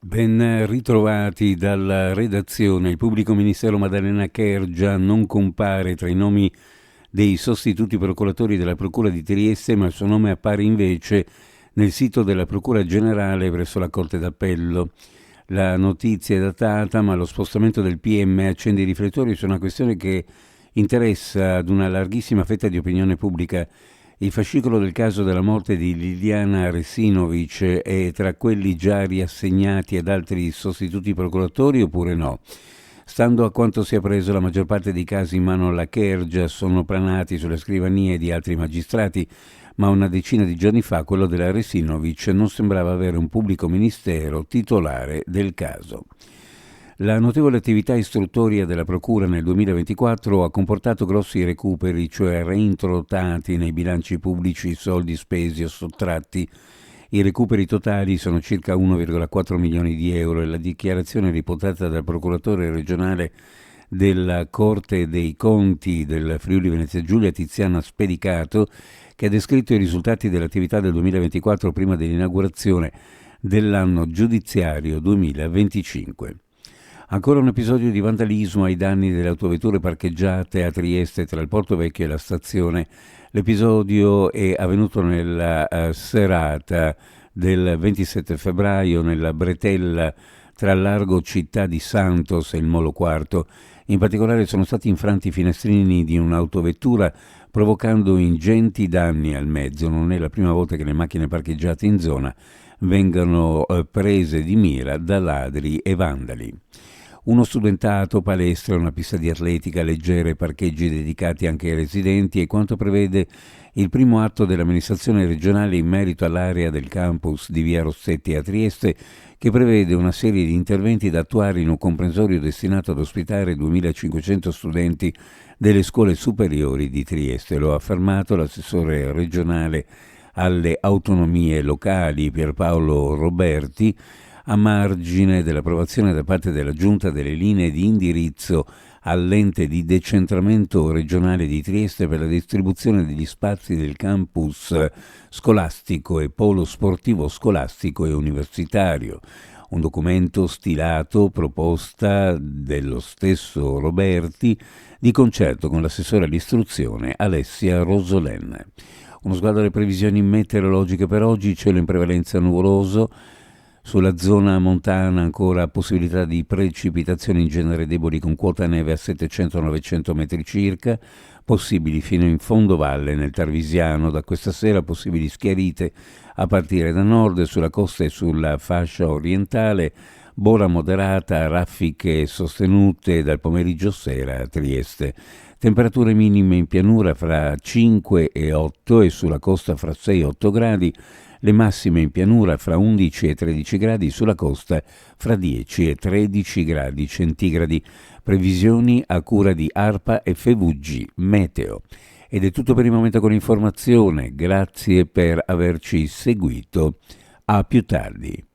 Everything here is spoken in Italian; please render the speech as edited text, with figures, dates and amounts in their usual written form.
Ben ritrovati dalla redazione. Il pubblico ministero Maddalena Kergia non compare tra i nomi dei sostituti procuratori della Procura di Trieste, ma il suo nome appare invece nel sito della Procura Generale presso la Corte d'Appello. La notizia è datata, ma lo spostamento del PM accende i riflettori su una questione che interessa ad una larghissima fetta di opinione pubblica. Il fascicolo del caso della morte di Liliana Resinovic è tra quelli già riassegnati ad altri sostituti procuratori oppure no? Stando a quanto si è preso, la maggior parte dei casi in mano alla Kergia sono planati sulle scrivanie di altri magistrati, ma una decina di giorni fa quello della Resinovic non sembrava avere un pubblico ministero titolare del caso. La notevole attività istruttoria della Procura nel 2024 ha comportato grossi recuperi, cioè reintrodotti nei bilanci pubblici soldi spesi o sottratti. I recuperi totali sono circa 1,4 milioni di euro e la dichiarazione riportata dal procuratore regionale della Corte dei Conti del Friuli Venezia Giulia, Tiziana Spedicato, che ha descritto i risultati dell'attività del 2024 prima dell'inaugurazione dell'anno giudiziario 2025. Ancora un episodio di vandalismo ai danni delle autovetture parcheggiate a Trieste tra il Porto Vecchio e la stazione. L'episodio è avvenuto nella serata del 27 febbraio nella bretella tra Largo Città di Santos e il Molo Quarto. In particolare sono stati infranti i finestrini di un'autovettura provocando ingenti danni al mezzo. Non è la prima volta che le macchine parcheggiate in zona vengano prese di mira da ladri e vandali. Uno studentato, palestra, una pista di atletica, leggere, parcheggi dedicati anche ai residenti e quanto prevede il primo atto dell'amministrazione regionale in merito all'area del campus di Via Rossetti a Trieste, che prevede una serie di interventi da attuare in un comprensorio destinato ad ospitare 2500 studenti delle scuole superiori di Trieste. Lo ha affermato l'assessore regionale alle autonomie locali Pierpaolo Roberti, a margine dell'approvazione da parte della Giunta delle linee di indirizzo all'ente di decentramento regionale di Trieste per la distribuzione degli spazi del campus scolastico e polo sportivo scolastico e universitario. Un documento stilato, proposta dello stesso Roberti, di concerto con l'assessore all'istruzione Alessia Rosolen. Uno sguardo alle previsioni meteorologiche per oggi: cielo in prevalenza nuvoloso. Sulla zona montana ancora possibilità di precipitazioni in genere deboli con quota neve a 700-900 metri circa, possibili fino in fondovalle nel Tarvisiano. Da questa sera possibili schiarite a partire da nord sulla costa e sulla fascia orientale, bora moderata, raffiche sostenute dal pomeriggio sera a Trieste. Temperature minime in pianura fra 5 e 8 e sulla costa fra 6 e 8 gradi, le massime in pianura fra 11 e 13 gradi, sulla costa fra 10 e 13 gradi centigradi. Previsioni a cura di ARPA e FVG Meteo. Ed è tutto per il momento con l'informazione. Grazie per averci seguito. A più tardi.